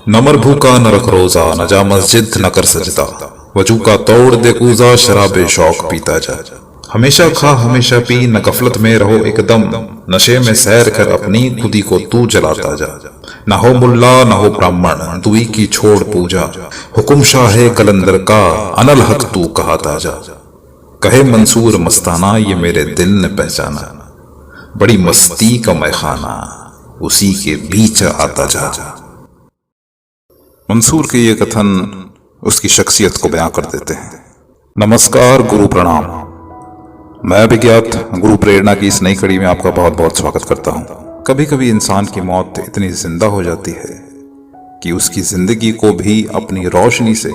न मर भूखा न रख रोजा, न जा मस्जिद न कर सजदा, वजू का तोड़ दे कूजा, शराबे शौक पीता जा। हमेशा खा हमेशा पी, न गफलत में रहो एकदम, नशे में सैर कर अपनी खुदी को तू जलाता जा। न हो मुल्ला न हो ब्राह्मण, दुई की छोड़ पूजा, हुकुम शाह कलंदर का अनल हक तू कहाता जा। कहे मंसूर मस्ताना ये मेरे दिल ने पहचाना, बड़ी मस्ती का मैखाना उसी के बीच आता जा। मंसूर के ये कथन उसकी शख्सियत को बयां कर देते हैं। नमस्कार, गुरु प्रणाम। मैं विज्ञात गुरु प्रेरणा की इस नई कड़ी में आपका बहुत बहुत स्वागत करता हूं। कभी कभी इंसान की मौत इतनी जिंदा हो जाती है कि उसकी जिंदगी को भी अपनी रोशनी से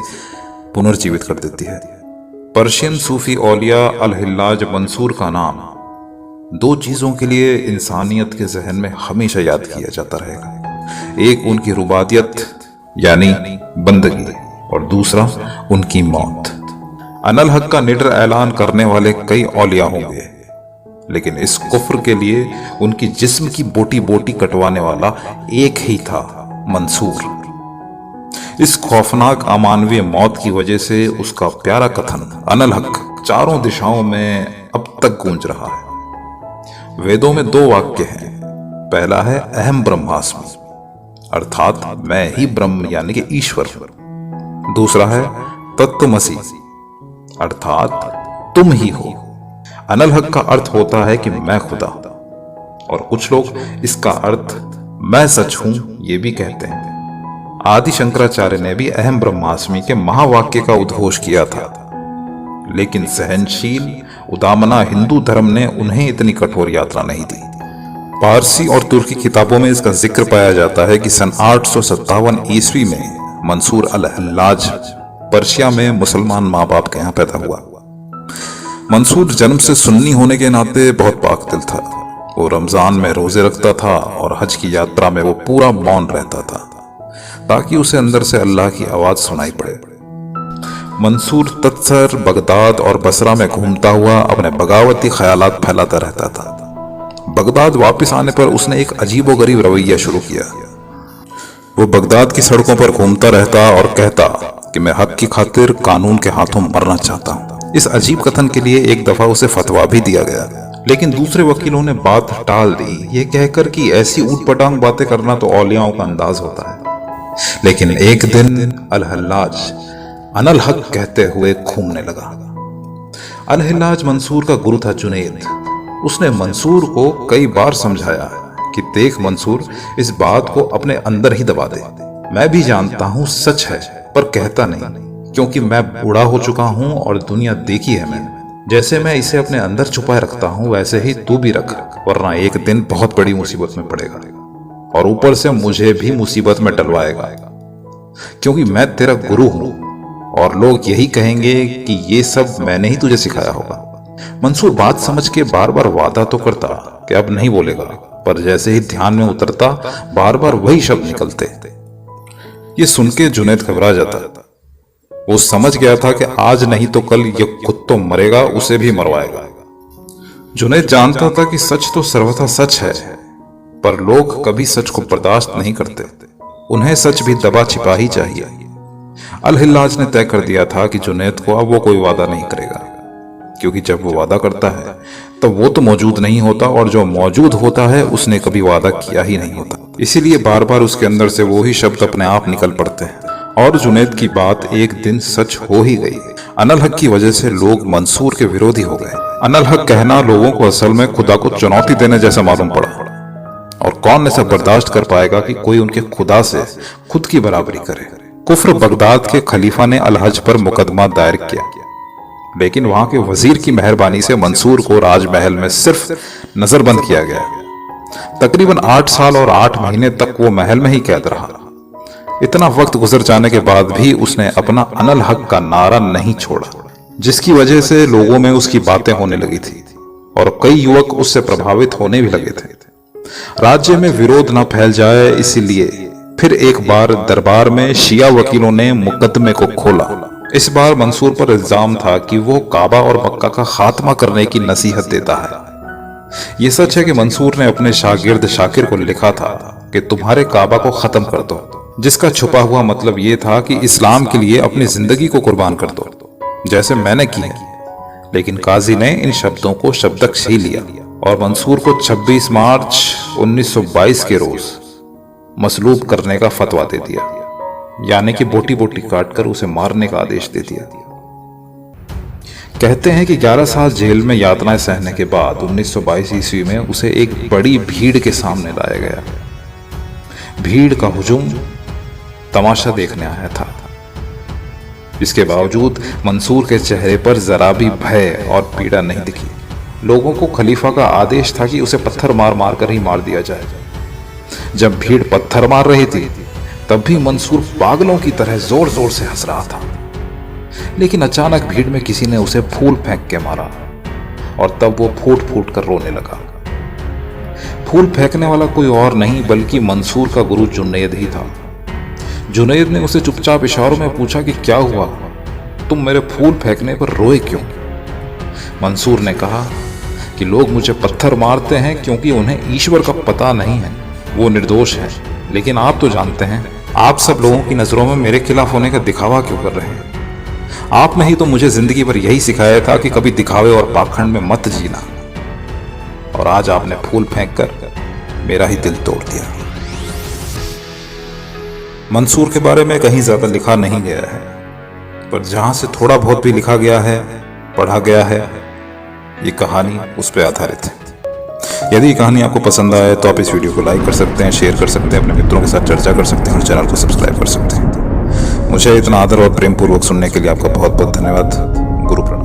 पुनर्जीवित कर देती है। पर्शियन सूफी औलिया अल-हिल्लाज मंसूर का नाम दो चीजों के लिए इंसानियत के जहन में हमेशा याद किया जाता रहेगा। एक उनकी रुबादियत यानी बंदगी, और दूसरा उनकी मौत। अनल हक का निडर ऐलान करने वाले कई औलिया होंगे, लेकिन इस कुफ्र के लिए उनकी जिस्म की बोटी बोटी कटवाने वाला एक ही था, मंसूर। इस खौफनाक अमानवीय मौत की वजह से उसका प्यारा कथन अनल हक चारों दिशाओं में अब तक गूंज रहा है। वेदों में दो वाक्य हैं। पहला है अहम ब्रह्मास्मि, अर्थात मैं ही ब्रह्म यानी कि ईश्वर। दूसरा है तत्त्वमसि, अर्थात तुम ही हो। अनल हक का अर्थ होता है कि मैं खुदा, और कुछ लोग इसका अर्थ मैं सच हूं ये भी कहते हैं। आदि शंकराचार्य ने भी अहम ब्रह्मास्मि के महावाक्य का उद्घोष किया था, लेकिन सहनशील उदामना हिंदू धर्म ने उन्हें इतनी कठोर यात्रा नहीं दी। पारसी और तुर्की किताबों में इसका जिक्र पाया जाता है कि सन 857 ईस्वी में मंसूर अल-हिल्लाज पर्शिया में मुसलमान माँ बाप के यहाँ पैदा हुआ। मंसूर जन्म से सुन्नी होने के नाते बहुत पाक दिल था। वो रमजान में रोजे रखता था और हज की यात्रा में वो पूरा मौन रहता था, ताकि उसे अंदर से अल्लाह की आवाज सुनाई पड़े। मंसूर तत्सर, बगदाद और बसरा में घूमता हुआ अपने बगावती ख्यालात फैलाता रहता था। बगदाद वापस आने पर उसने एक अजीबोगरीब रवैया शुरू किया। वो बगदाद की सड़कों पर घूमता रहता और कहता कि मैं हक की खातिर कानून के हाथों मरना चाहता हूँ। इस अजीब कथन के लिए एक दफा उसे फतवा भी दिया गया, लेकिन दूसरे वकीलों ने बात टाल दी, ये कहकर कि ऐसी ऊटपटांग बातें करना तो औलियाओं का अंदाज होता है। लेकिन एक दिन अल-हिल्लाज अनल हक कहते हुए घूमने लगा। अल-हिल्लाज मंसूर का गुरु था जुनैद। उसने मंसूर को कई बार समझाया कि देख मंसूर, इस बात को अपने अंदर ही दबा दे। मैं भी जानता हूं सच है, पर कहता नहीं, क्योंकि मैं बूढ़ा हो चुका हूं और दुनिया देखी है मैंने। जैसे मैं इसे अपने अंदर छुपाए रखता हूं, वैसे ही तू भी रख, वरना एक दिन बहुत बड़ी मुसीबत में पड़ेगा और ऊपर से मुझे भी मुसीबत में डलवाएगा, क्योंकि मैं तेरा गुरु हूं और लोग यही कहेंगे कि ये सब मैंने ही तुझे सिखाया होगा। मंसूर बात समझ के बार बार वादा तो करता कि अब नहीं बोलेगा, पर जैसे ही ध्यान में उतरता बार बार वही शब्द निकलते। ये सुन के जुनैद घबरा जाता। वो समझ गया था कि आज नहीं तो कल ये खुद तो मरेगा, उसे भी मरवाएगा। जुनैद जानता था कि सच तो सर्वथा सच है, पर लोग कभी सच को बर्दाश्त नहीं करते। उन्हें सच भी दबा छिपा ही चाहिए। अल-हिल्लाज ने तय कर दिया था कि जुनैद को अब वो कोई वादा नहीं करेगा, क्योंकि जब वो वादा करता है तब वो तो मौजूद नहीं होता, और जो मौजूद होता है उसने कभी वादा किया ही नहीं होता। इसीलिए बार बार उसके अंदर से वो ही शब्द अपने आप निकल पड़ते हैं। और जुनैद की बात एक दिन सच हो ही गई। अनल हक की वजह से लोग मंसूर के विरोधी हो गए। अनल हक कहना लोगों को असल में खुदा को चुनौती देने जैसा मालूम पड़ा, और कौन ऐसा बर्दाश्त कर पाएगा कि कोई उनके खुदा से खुद की बराबरी करे। कुफ्र बगदाद के खलीफा ने अल-हज पर मुकदमा दायर किया, लेकिन वहां के वजीर की मेहरबानी से मंसूर को राजमहल में सिर्फ नजरबंद किया गया। तकरीबन 8 साल और 8 महीने तक वो महल में ही कैद रहा। इतना वक्त गुजर जाने के बाद भी उसने अपना अनल हक का नारा नहीं छोड़ा, जिसकी वजह से लोगों में उसकी बातें होने लगी थी और कई युवक उससे प्रभावित होने भी लगे थे। राज्य में विरोध न फैल जाए, इसीलिए फिर एक बार दरबार में शिया वकीलों ने मुकदमे को खोला। इस बार मंसूर पर इल्जाम था कि वो काबा और मक्का का खात्मा करने की नसीहत देता है। ये सच है कि मंसूर ने अपने शागिर्द शाकिर को लिखा था कि तुम्हारे काबा को खत्म कर दो, जिसका छुपा हुआ मतलब ये था कि इस्लाम के लिए अपनी जिंदगी को कुर्बान कर दो, जैसे मैंने की है। लेकिन काजी ने इन शब्दों को शब्दश ही लिया और मंसूर को 26 मार्च 1922 के रोज मसलूब करने का फतवा दे दिया, यानी कि बोटी बोटी काटकर उसे मारने का आदेश दे दिया। कहते हैं कि 11 साल जेल में यातनाएं सहने के बाद 1922 ईस्वी में उसे एक बड़ी भीड़ के सामने लाया गया। भीड़ का हुजूम तमाशा देखने आया था। इसके बावजूद मंसूर के चेहरे पर जरा भी भय और पीड़ा नहीं दिखी। लोगों को खलीफा का आदेश था कि उसे पत्थर मार मार कर ही मार दिया जाए। जब भीड़ पत्थर मार रही थी तब भी मंसूर पागलों की तरह जोर जोर से हंस रहा था। लेकिन अचानक भीड़ में किसी ने उसे फूल फेंक के मारा और तब वो फूट फूट कर रोने लगा। फूल फेंकने वाला कोई और नहीं बल्कि मंसूर का गुरु जुनैद ही था। जुनैद ने उसे चुपचाप इशारों में पूछा कि क्या हुआ, तुम मेरे फूल फेंकने पर रोए क्यों? मंसूर ने कहा कि लोग मुझे पत्थर मारते हैं क्योंकि उन्हें ईश्वर का पता नहीं है, वो निर्दोष है। लेकिन आप तो जानते हैं, आप सब लोगों की नजरों में मेरे खिलाफ होने का दिखावा क्यों कर रहे हैं? आपने ही तो मुझे जिंदगी भर यही सिखाया था कि कभी दिखावे और पाखंड में मत जीना, और आज आपने फूल फेंककर मेरा ही दिल तोड़ दिया। मंसूर के बारे में कहीं ज्यादा लिखा नहीं गया है, पर जहां से थोड़ा बहुत भी लिखा गया है, पढ़ा गया है, ये कहानी उस पर आधारित है। यदि ये कहानी आपको पसंद आए तो आप इस वीडियो को लाइक कर सकते हैं, शेयर कर सकते हैं, अपने मित्रों के साथ चर्चा कर सकते हैं और चैनल को सब्सक्राइब कर सकते हैं। मुझे इतना आदर और प्रेम पूर्वक सुनने के लिए आपका बहुत बहुत धन्यवाद। गुरु प्रणाम।